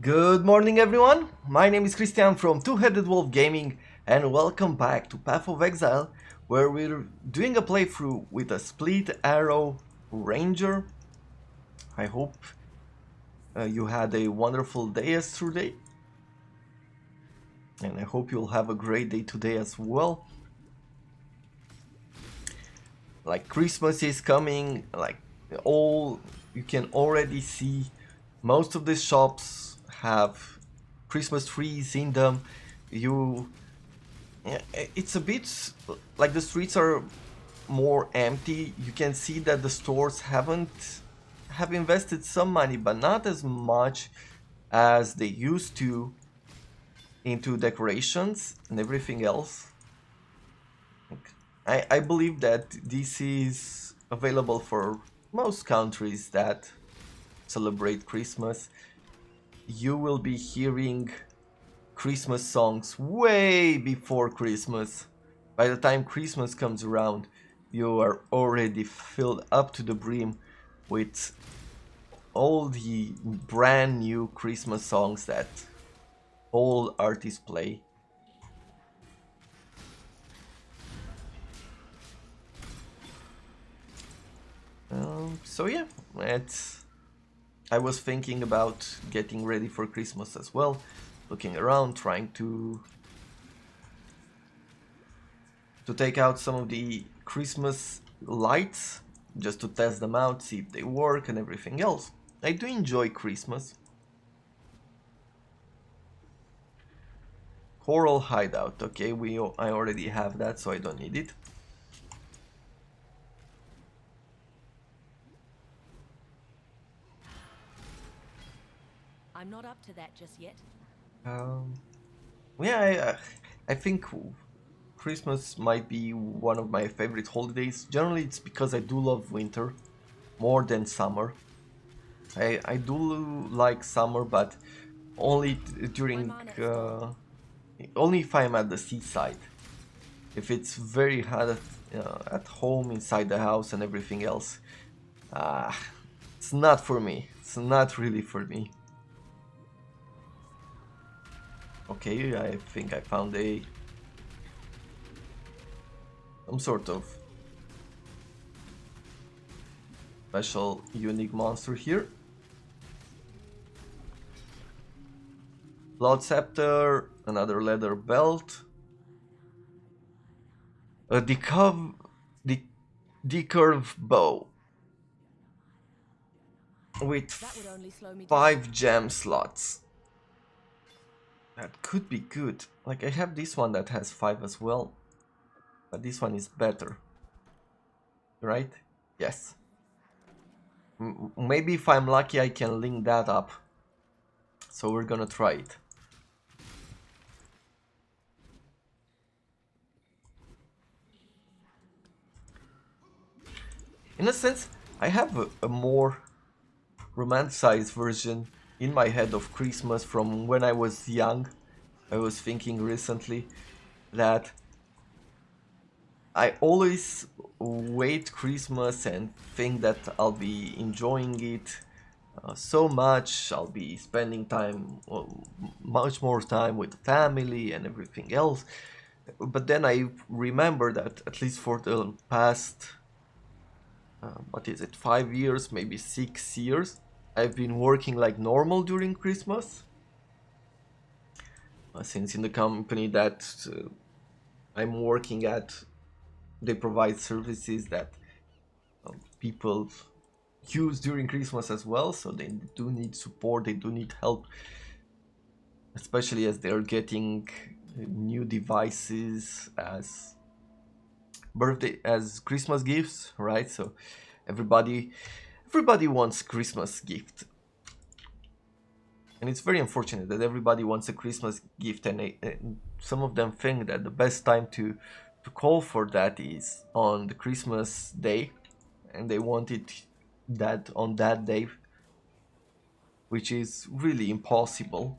Good morning everyone, my name is Christian from Two-Headed Wolf Gaming and welcome back to Path of Exile, where we're doing a playthrough with a split arrow ranger. I hope you had a wonderful day yesterday, and I hope you'll have a great day today as well. Like, Christmas is coming, you can already see most of the shops have Christmas trees in them. It's a bit like the streets are more empty. You can see that the stores have invested some money, but not as much as they used to into decorations and everything else. I believe that this is available for most countries that celebrate Christmas. You will be hearing Christmas songs way before Christmas. By the time Christmas comes around, you are already filled up to the brim with all the brand new Christmas songs that all artists play. So yeah, I was thinking about getting ready for Christmas as well, looking around, trying to take out some of the Christmas lights just to test them out, see if they work and everything else. I do enjoy Christmas. Coral hideout, okay, I already have that, so I don't need it. I'm not up to that just yet. Yeah, I think Christmas might be one of my favorite holidays. Generally, it's because I do love winter more than summer. I do like summer, but only during only if I'm at the seaside. If it's very hot at home, inside the house, and everything else, uh, it's not for me. It's not really for me. Okay, I think I found some sort of special unique monster here. Blood scepter, another leather belt, a decurve bow with That would only slow me down. 5 gem slots. That could be good. Like, I have this one that has 5 as well, but this one is better, right? Yes. Maybe if I'm lucky I can link that up. So we're gonna try it. In a sense, I have a more romanticized version in my head of Christmas from when I was young. I was thinking recently that I always wait Christmas and think that I'll be enjoying it so much. I'll be spending time, well, much more time with the family and everything else. But then I remember that at least for the past, what is it, 5 years, maybe 6 years, I've been working like normal during Christmas. Since in the company that I'm working at, they provide services that people use during Christmas as well, so they do need support, they do need help, especially as they're getting new devices as Christmas gifts, right? So everybody wants Christmas gift, and it's very unfortunate that everybody wants a Christmas gift, and some of them think that the best time to call for that is on the Christmas day, and they want it that on that day, which is really impossible.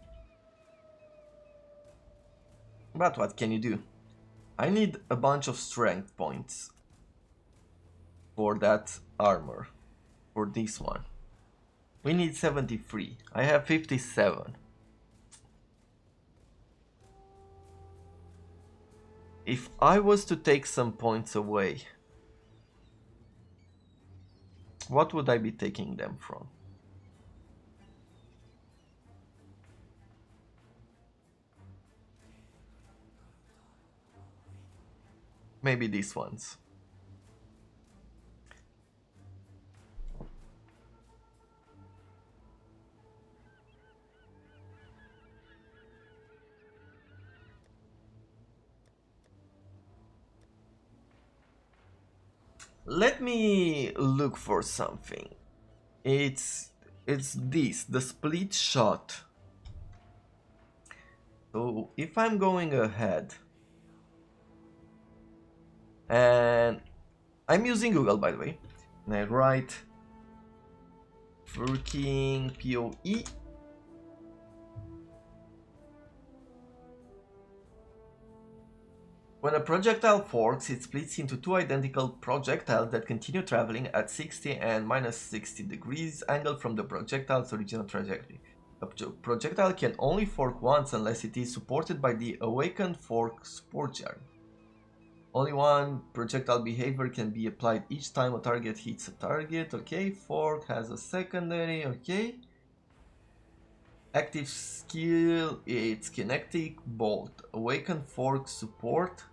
But what can you do? I need a bunch of strength points for that armor, for this one. We need 73. I have 57. If I was to take some points away, what would I be taking them from? Maybe these ones. Let me look for something. It's this, the split shot. So if I'm going ahead, and I'm using Google, by the way, and I write working POE. When a projectile forks, it splits into two identical projectiles that continue traveling at 60 and minus 60 degrees angle from the projectile's original trajectory. A projectile can only fork once unless it is supported by the awakened fork support jar. Only one projectile behavior can be applied each time a target hits a target. Okay, fork has a secondary. Okay. Active skill, it's kinetic bolt. Awakened fork support.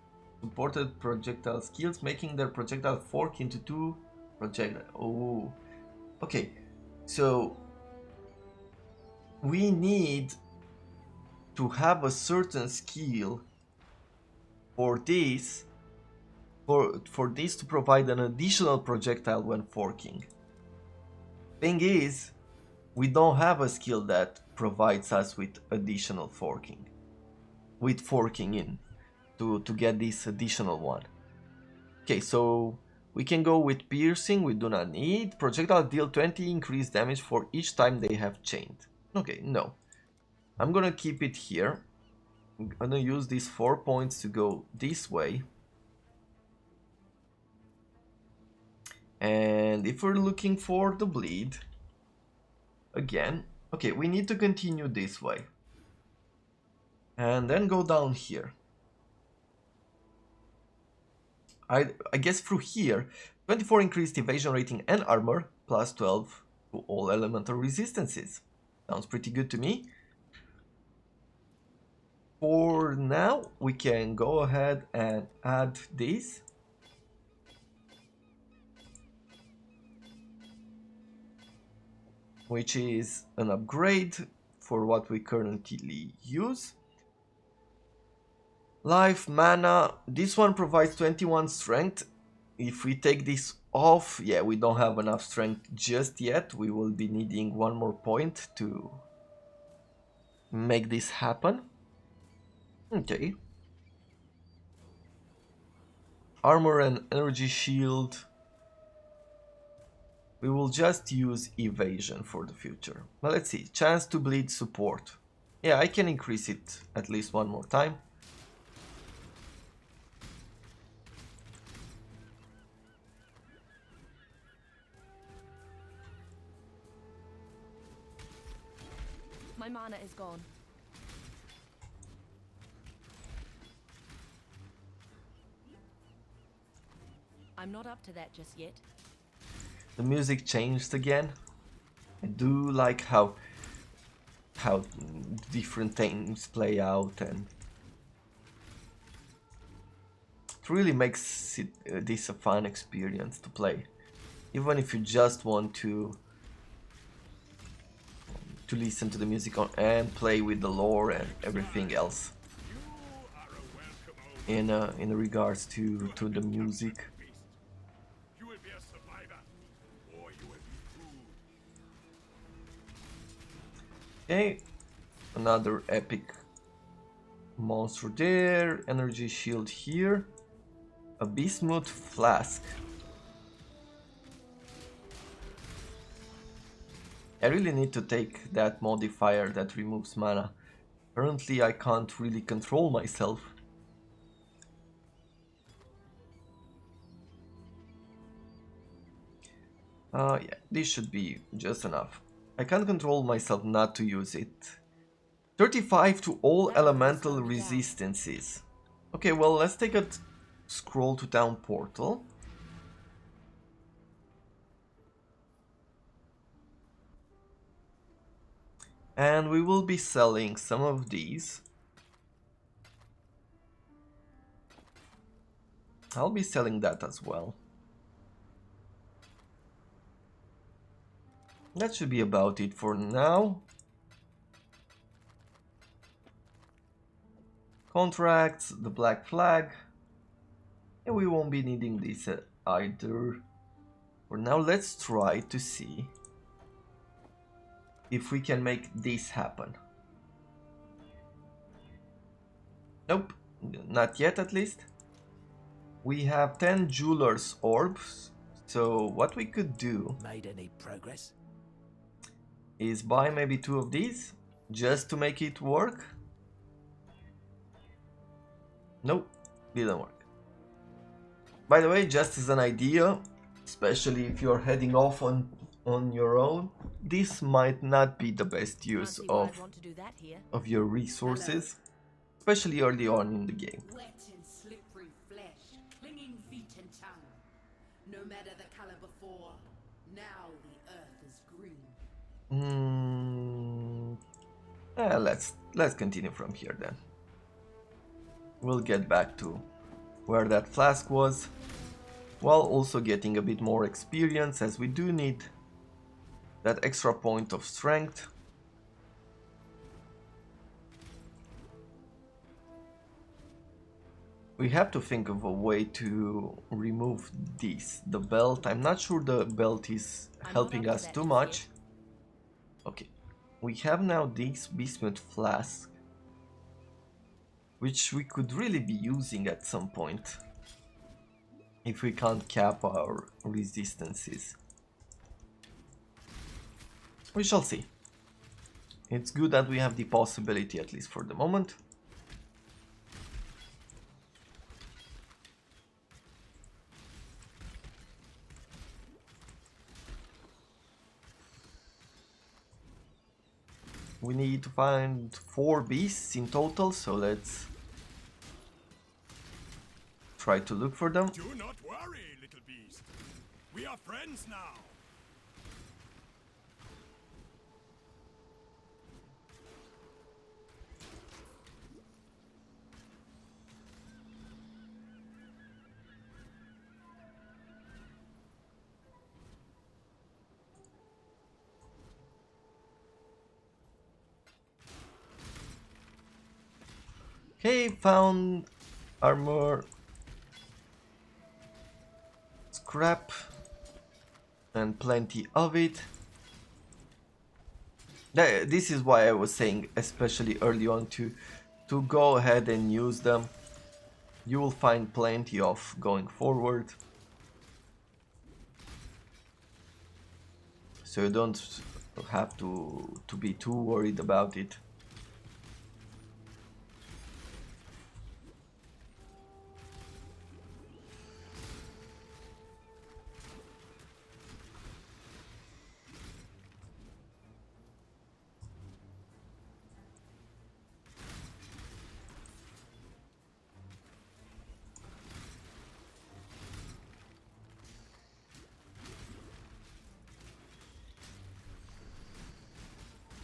Supported projectile skills, making their projectile fork into two projectiles. Oh, okay. So we need to have a certain skill for this, for this to provide an additional projectile when forking. Thing is, we don't have a skill that provides us with additional forking, with forking in, to get this additional one. Okay, so we can go with piercing, we do not need. Projectile deal 20 increased damage for each time they have chained. Okay, no. I'm gonna keep it here. I'm gonna use these 4 points to go this way. And if we're looking for the bleed, again, okay, we need to continue this way. And then go down here. I guess through here, 24 increased evasion rating and armor, plus 12 to all elemental resistances. Sounds pretty good to me. For now, we can go ahead and add this. Which is an upgrade for what we currently use. Life, mana, this one provides 21 strength. If we take this off, yeah, we don't have enough strength just yet. We will be needing one more point to make this happen. Okay. Armor and energy shield. We will just use evasion for the future. But let's see, chance to bleed support. Yeah, I can increase it at least one more time. My mana is gone. I'm not up to that just yet. The music changed again. I do like how different things play out, and it really makes this a fun experience to play, even if you just want to listen to the music and play with the lore and everything else in regards to the music. Okay, another epic monster there, energy shield here, a bismuth flask. I really need to take that modifier that removes mana. Currently I can't really control myself. Yeah, this should be just enough. I can't control myself not to use it. 35 to all elemental resistances. Okay, well, let's take a scroll to town portal. And we will be selling some of these. I'll be selling that as well. That should be about it for now. Contracts, the black flag. And we won't be needing this either. For now, let's try to see if we can make this happen. Nope, not yet at least. We have 10 jeweler's orbs, so what we could do Made any progress? is buy maybe 2 of these just to make it work. Nope, didn't work. By the way, just as an idea, especially if you're heading off on your own, this might not be the best Can't use see why I'd want to do that here. of your resources, especially early on in the game. Wet and slippery flesh, clinging feet and tongue. No matter the color before, now the earth is green. Let's continue from here then. We'll get back to where that flask was, while also getting a bit more experience, as we do need that extra point of strength. We have to think of a way to remove this, the belt. I'm not sure the belt is helping us too much. Okay, we have now this bismuth flask, which we could really be using at some point if we can't cap our resistances. We shall see. It's good that we have the possibility, at least for the moment. We need to find 4 beasts in total, so let's try to look for them. Do not worry, little beast. We are friends now. Okay, found armor, scrap, and plenty of it. This is why I was saying, especially early on, to go ahead and use them. You will find plenty of going forward, so you don't have to be too worried about it.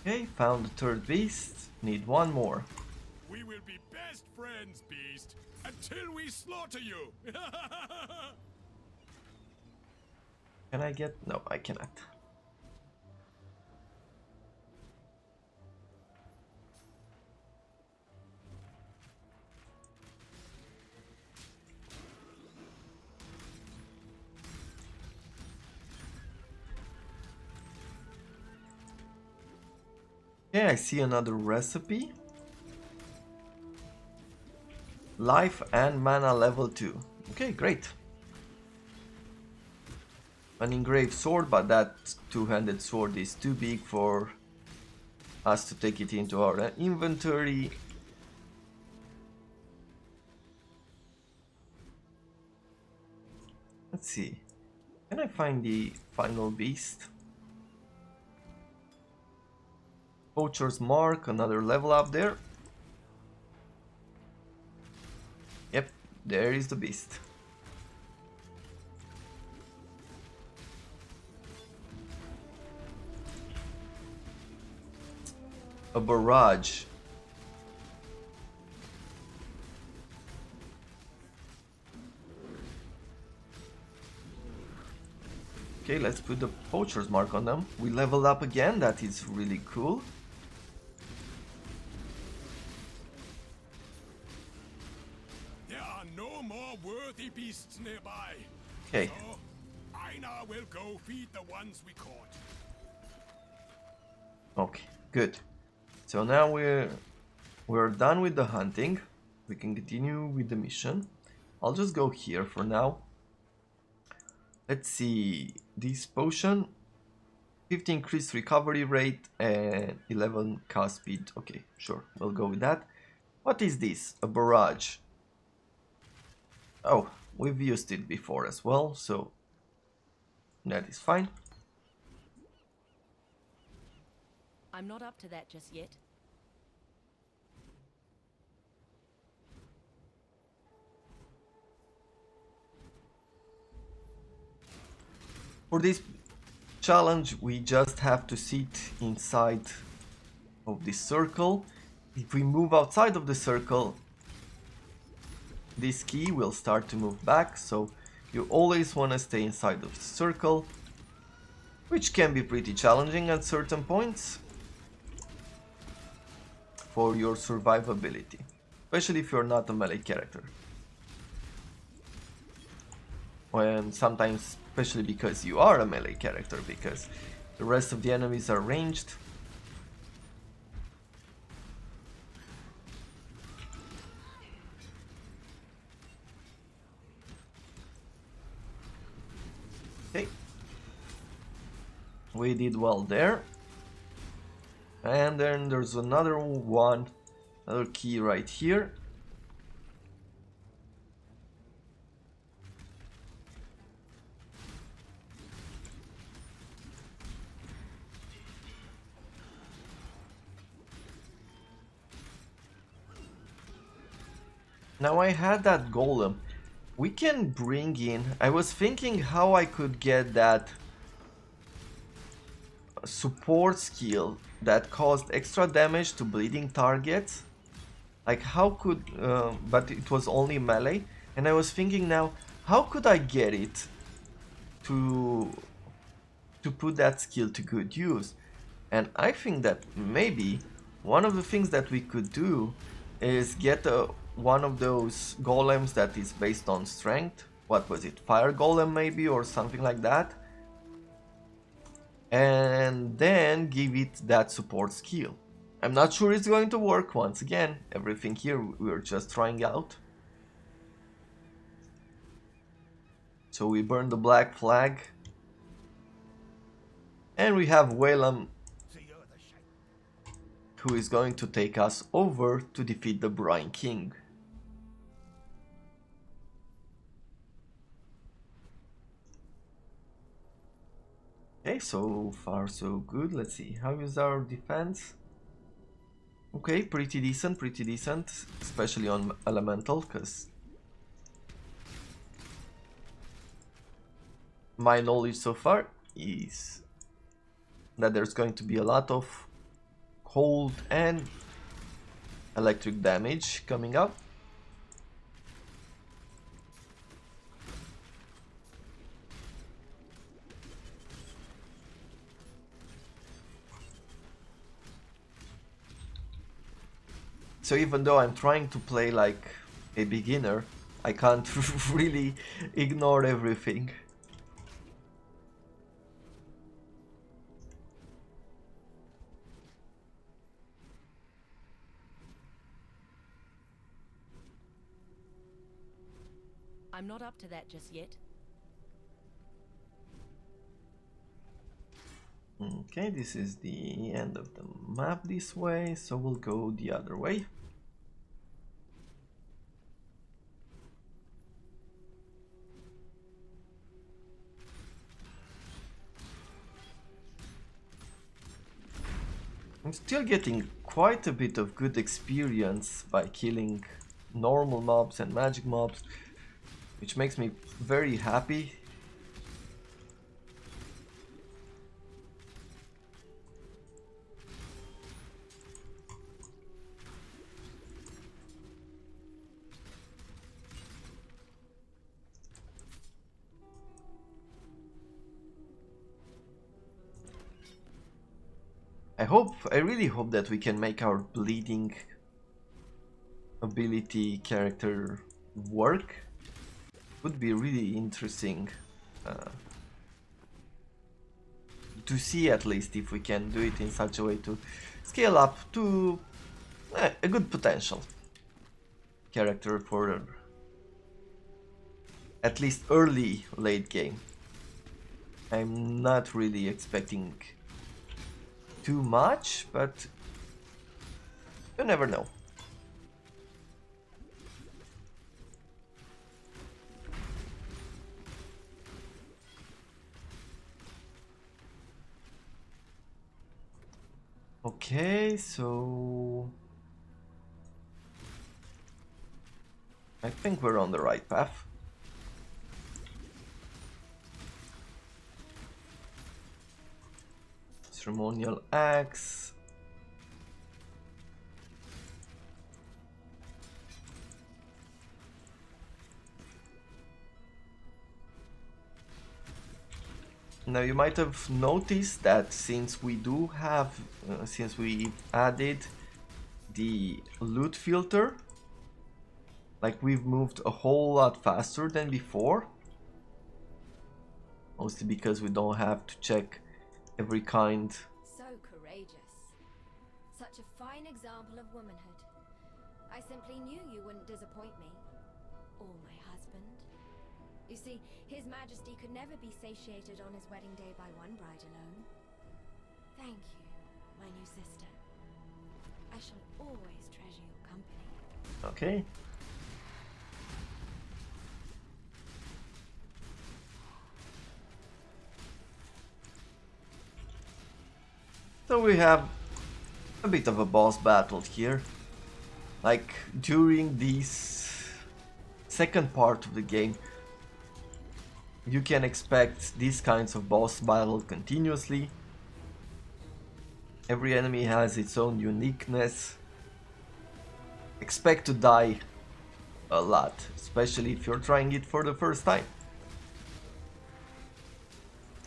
Okay, found the third beast. Need one more. We will be best friends, beast, until we slaughter you. Can I get? No, I cannot. Okay, I see another recipe. Life and mana level 2. Okay, great. An engraved sword, but that two-handed sword is too big for us to take it into our inventory. Let's see. Can I find the final beast? Poacher's Mark, another level up there. There is the beast. A barrage. Okay, let's put the poacher's mark on them. We leveled up again, that is really cool. There are no more worthy beasts nearby. Okay. So, Einar will go feed the ones we caught. Okay, good. So now we're done with the hunting. We can continue with the mission. I'll just go here for now. Let's see. This potion, 50 increased recovery rate and 11 cast speed. Okay, sure, we'll go with that. What is this? A barrage. Oh, we've used it before as well, so that is fine. I'm not up to that just yet. For this challenge, we just have to sit inside of this circle. If we move outside of the circle, this key will start to move back, so you always want to stay inside of the circle, which can be pretty challenging at certain points for your survivability, especially if you're not a melee character. And sometimes, especially because you are a melee character, because the rest of the enemies are ranged. Okay, we did well there. And then there's another one, another key right here. Now I had that golem. We can bring in... I was thinking how I could get that support skill that caused extra damage to bleeding targets. Like how could... but it was only melee. And I was thinking now, how could I get it to put that skill to good use? And I think that maybe one of the things that we could do is get one of those golems that is based on strength. What was it? Fire golem maybe, or something like that. And then give it that support skill. I'm not sure it's going to work. Once again, everything here we're just trying out. So we burn the black flag. And we have Whalam, who is going to take us over to defeat the Brine King. Okay, so far so good. Let's see, how is our defense? Okay, pretty decent, especially on elemental, because my knowledge so far is that there's going to be a lot of cold and electric damage coming up. So even though I'm trying to play like a beginner, I can't really ignore everything. I'm not up to that just yet. Okay, this is the end of the map this way, so we'll go the other way. I'm still getting quite a bit of good experience by killing normal mobs and magic mobs. which makes me very happy. I really hope that we can make our bleeding ability character work. Would be really interesting to see, at least if we can do it in such a way to scale up to a good potential character for at least early late game. I'm not really expecting too much, but you never know. Okay, so I think we're on the right path. Ceremonial axe. Now you might have noticed that since we added the loot filter, like we've moved a whole lot faster than before. Mostly because we don't have to check every kind. So courageous. Such a fine example of womanhood. I simply knew you wouldn't disappoint me. Or my husband. You see, His Majesty could never be satiated on his wedding day by one bride alone. Thank you, my new sister. I shall always treasure your company. Okay. So we have a bit of a boss battle here. Like during this second part of the game, you can expect these kinds of boss battle continuously. Every enemy has its own uniqueness. Expect to die a lot, especially if you're trying it for the first time.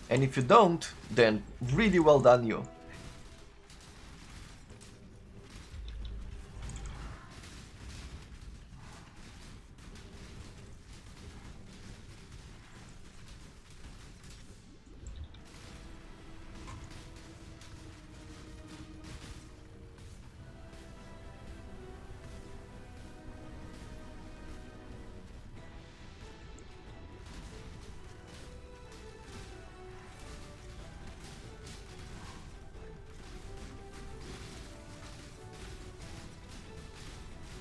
And if you don't, then really well done you.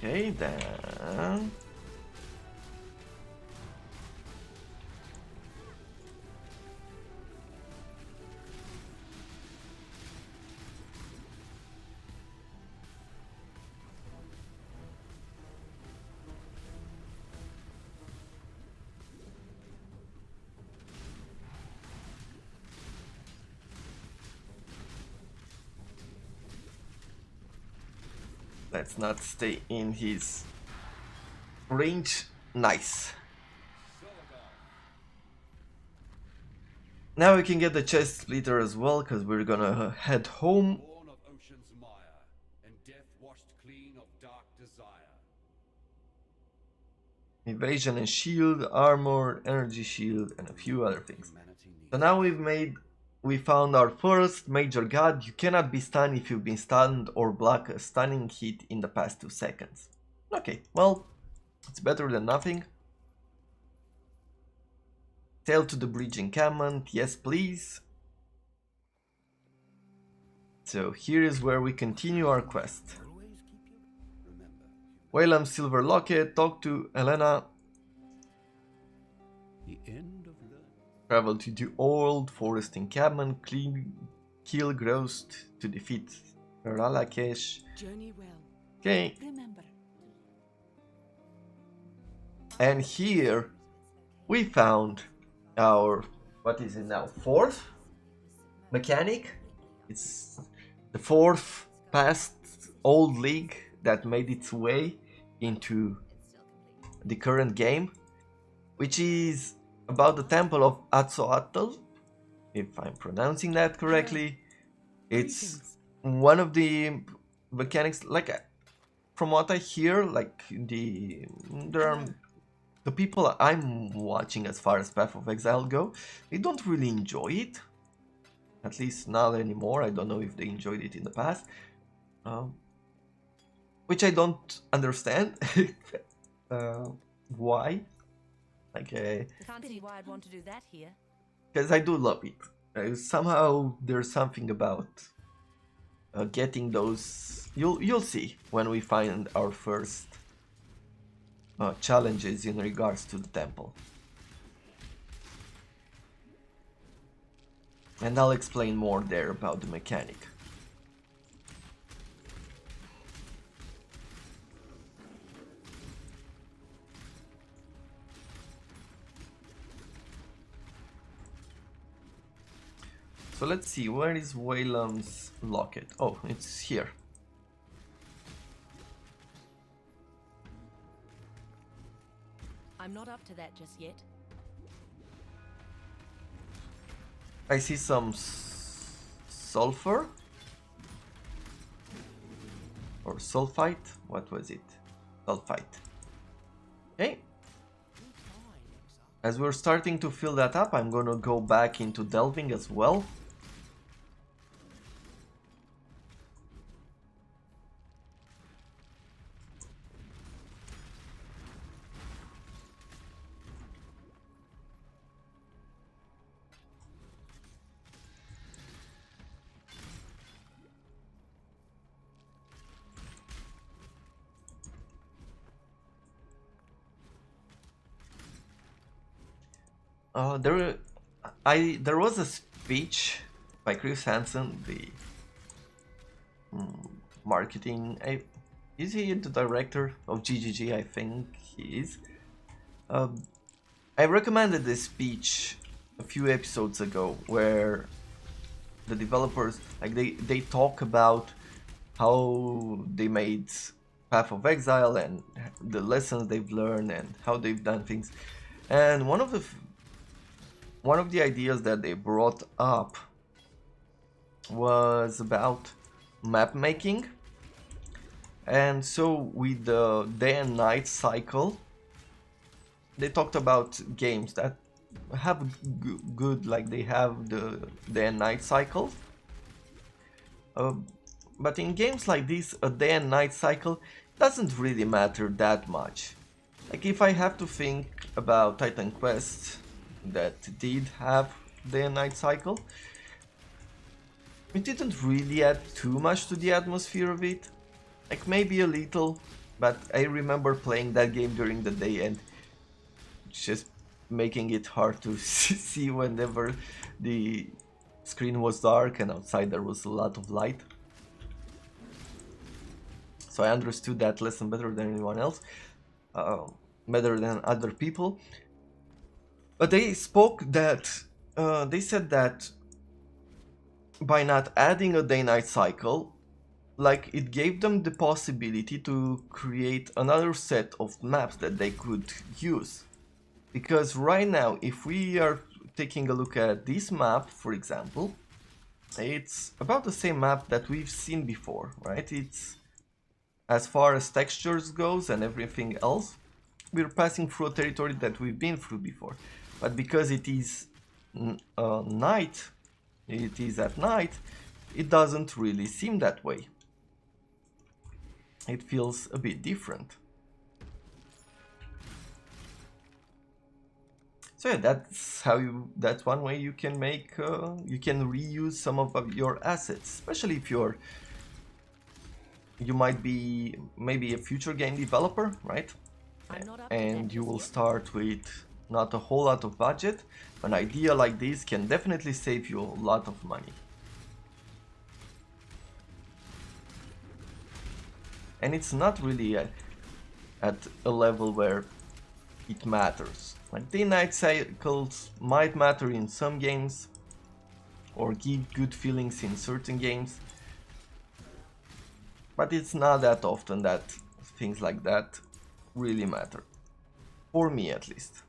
Okay, then... Let's not stay in his range. Nice. Now we can get the chest splitter as well, because we're gonna head home. Born of ocean's mire, and death washed clean of dark desire. Evasion and shield, armor, energy shield, and a few other things. So now we found our first major god. You cannot be stunned if you've been stunned or block a stunning hit in the past 2 seconds. Okay, well, it's better than nothing. Sail to the bridge encampment, yes please. So here is where we continue our quest. Whalem Silver Locket, talk to Helena. The end of learning. Travel to the old forest encampment, kill Ghost to defeat Ralakesh. Journey well. Okay, Remember. and here we found our, what is it now, fourth mechanic. It's the fourth past old league that made its way into the current game, which is about the temple of Atzoatl, if I'm pronouncing that correctly. It's one of the mechanics, like from what I hear, like there are the people I'm watching as far as Path of Exile go, they don't really enjoy it. At least not anymore. I don't know if they enjoyed it in the past. Which I don't understand. Why? Like, Can't see why I'd want to do that here. because I do love it. Somehow there's something about getting those. You'll see when we find our first challenges in regards to the temple. And I'll explain more there about the mechanic. So let's see, where is Waylam's locket? Oh, it's here. I'm not up to that just yet. I see some sulfur or sulfite. What was it? Sulfite. Okay. As we're starting to fill that up, I'm gonna go back into delving as well. There was a speech by Chris Hansen, the marketing. Is he the director of GGG? I think he is. I recommended this speech a few episodes ago, where the developers they talk about how they made Path of Exile and the lessons they've learned and how they've done things. And one of the ideas that they brought up was about map making. And so with the day and night cycle, they talked about games that have good, like they have the day and night cycles. But in games like this, a day and night cycle doesn't really matter that much. Like if I have to think about Titan Quest that did have day and night cycle, it didn't really add too much to the atmosphere of it. Like maybe a little, but I remember playing that game during the day and just making it hard to see whenever the screen was dark and outside there was a lot of light. So I understood that lesson better than anyone else, better than other people. But they spoke that, they said that by not adding a day-night cycle, like it gave them the possibility to create another set of maps that they could use. Because right now, if we are taking a look at this map, for example, it's about the same map that we've seen before, right? It's, as far as textures goes and everything else, we're passing through a territory that we've been through before. But because it is night, it is at night, it doesn't really seem that way. It feels a bit different. So yeah, that's one way you can make, you can reuse some of your assets, especially if you might be maybe a future game developer, right? And you will start with not a whole lot of budget. An idea like this can definitely save you a lot of money. And it's not really at a level where it matters. Like day-night cycles might matter in some games or give good feelings in certain games, but it's not that often that things like that really matter. For me at least.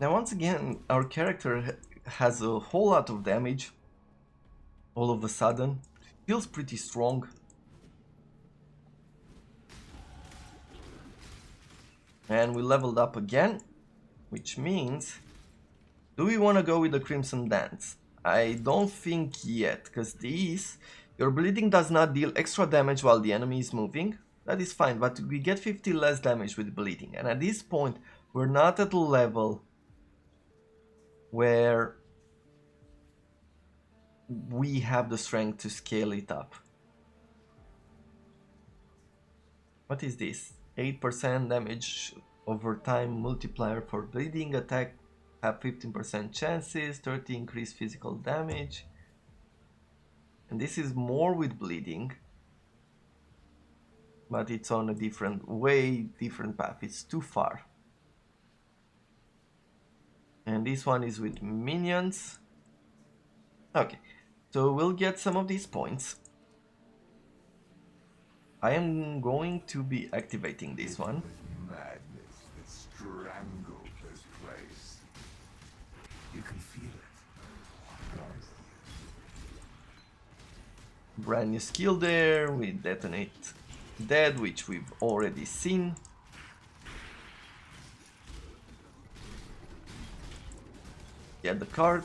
Now once again, our character has a whole lot of damage all of a sudden. Feels pretty strong. And we leveled up again, which means, do we want to go with the Crimson Dance? I don't think yet, because your bleeding does not deal extra damage while the enemy is moving. That is fine, but we get 50 less damage with bleeding. And at this point, we're not at a level where we have the strength to scale it up. What is this? 8% damage over time multiplier for bleeding attack, have 15% chances, 30 increased physical damage. And this is more with bleeding, but it's on a different path. It's too far. And this one is with minions. Okay, so we'll get some of these points. I am going to be activating this one. Madness that strangled this place. You can feel it. Brand new skill there. We detonate dead, which we've already seen. Get the card.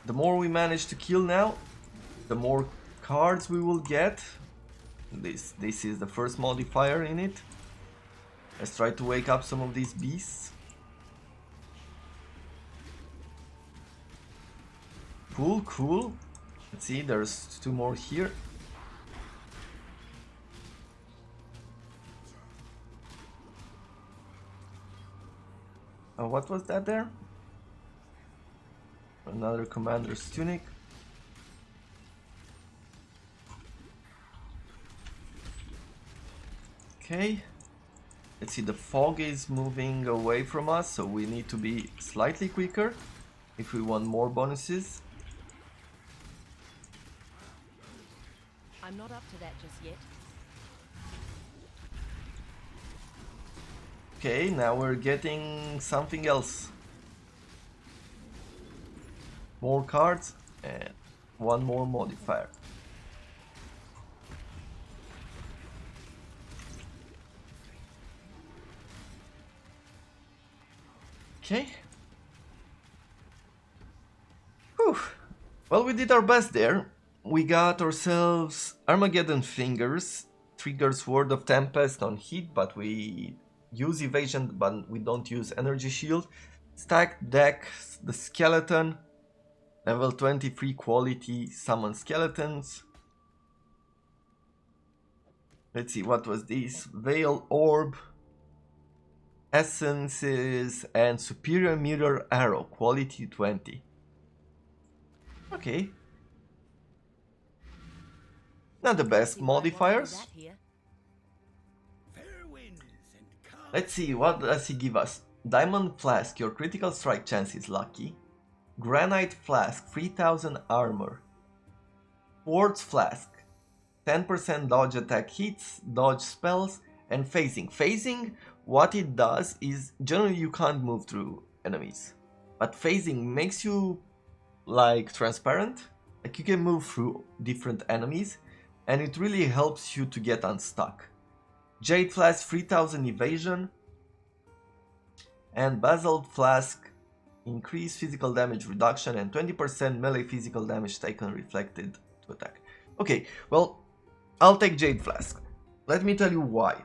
The more we manage to kill now, the more cards we will get. This is the first modifier in it. Let's try to wake up some of these beasts. Cool, cool. Let's see, there's 2 more here. What was that there? Another commander's tunic. Okay. Let's see, the fog is moving away from us, so we need to be slightly quicker if we want more bonuses. I'm not up to that just yet. Okay, now we're getting something else. More cards and 1 more modifier. Okay. Whew. Well, we did our best there. We got ourselves Armageddon Fingers, triggers Word of Tempest on hit, but we use evasion, but we don't use energy shield. Stacked deck, the skeleton, level 23 quality, summon skeletons. Let's see, what was this? Veil Orb, Essences, and Superior Mirror Arrow, quality 20. Okay. Not the best modifiers. Fair winds and calm. Let's see, what does he give us? Diamond Flask, your critical strike chance is lucky. Granite Flask, 3000 armor. Quartz Flask, 10% dodge attack hits, dodge spells, and phasing. Phasing, what it does is, generally you can't move through enemies. But phasing makes you, like, transparent. Like, you can move through different enemies, and it really helps you to get unstuck. Jade Flask, 3000 evasion. And Basalt Flask, increase physical damage reduction and 20% melee physical damage taken reflected to attack. Okay, well, I'll take Jade Flask. Let me tell you why.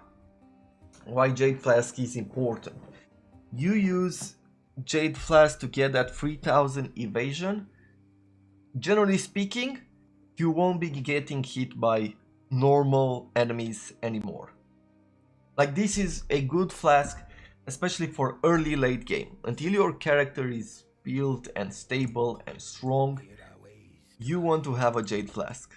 Why Jade Flask is important. You use Jade Flask to get that 3000 evasion. Generally speaking, you won't be getting hit by normal enemies anymore. Like, this is a good flask, especially for early late game. Until your character is built and stable and strong, you want to have a Jade Flask.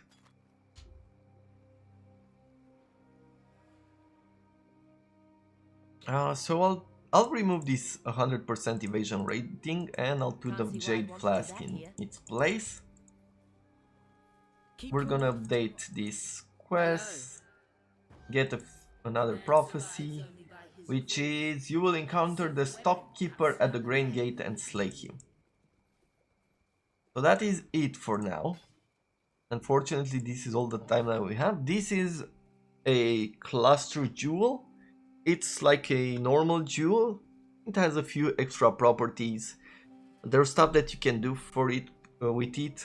So I'll remove this 100% evasion rating and I'll put the Can't see why I'd Jade want to do Flask that in here. its place. Keep We're your gonna word. update this quest, get another prophecy, which is you will encounter the stockkeeper at the grain gate and slay him. So that is it for now. Unfortunately, this is all the time that we have. This is a cluster jewel. It's like a normal jewel. It has a few extra properties. There's stuff that you can do for it with it,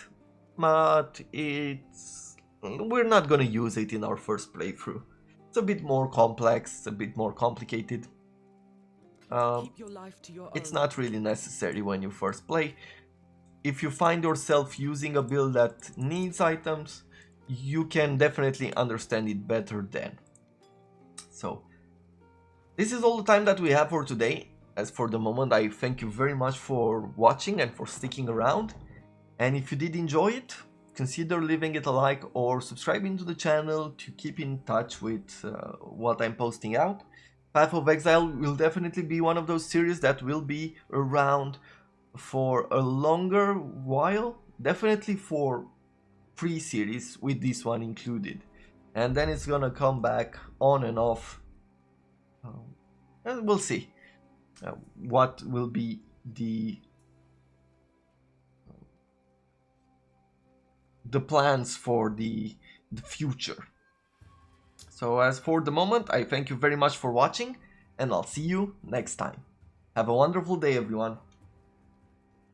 but we're not gonna use it in our first playthrough. It's a bit more complex, a bit more complicated. Keep your life to your It's own. not really necessary when you first play. If you find yourself using a build that needs items, you can definitely understand it better then. So, this is all the time that we have for today. As for the moment, I thank you very much for watching and for sticking around. And if you did enjoy it, consider leaving it a like or subscribing to the channel to keep in touch with what I'm posting out. Path of Exile will definitely be one of those series that will be around for a longer while, definitely for 3 series with this one included, and then it's gonna come back on and off, and we'll see what will be the plans for the future. So as for the moment, I thank you very much for watching, and I'll see you next time. Have a wonderful day, everyone.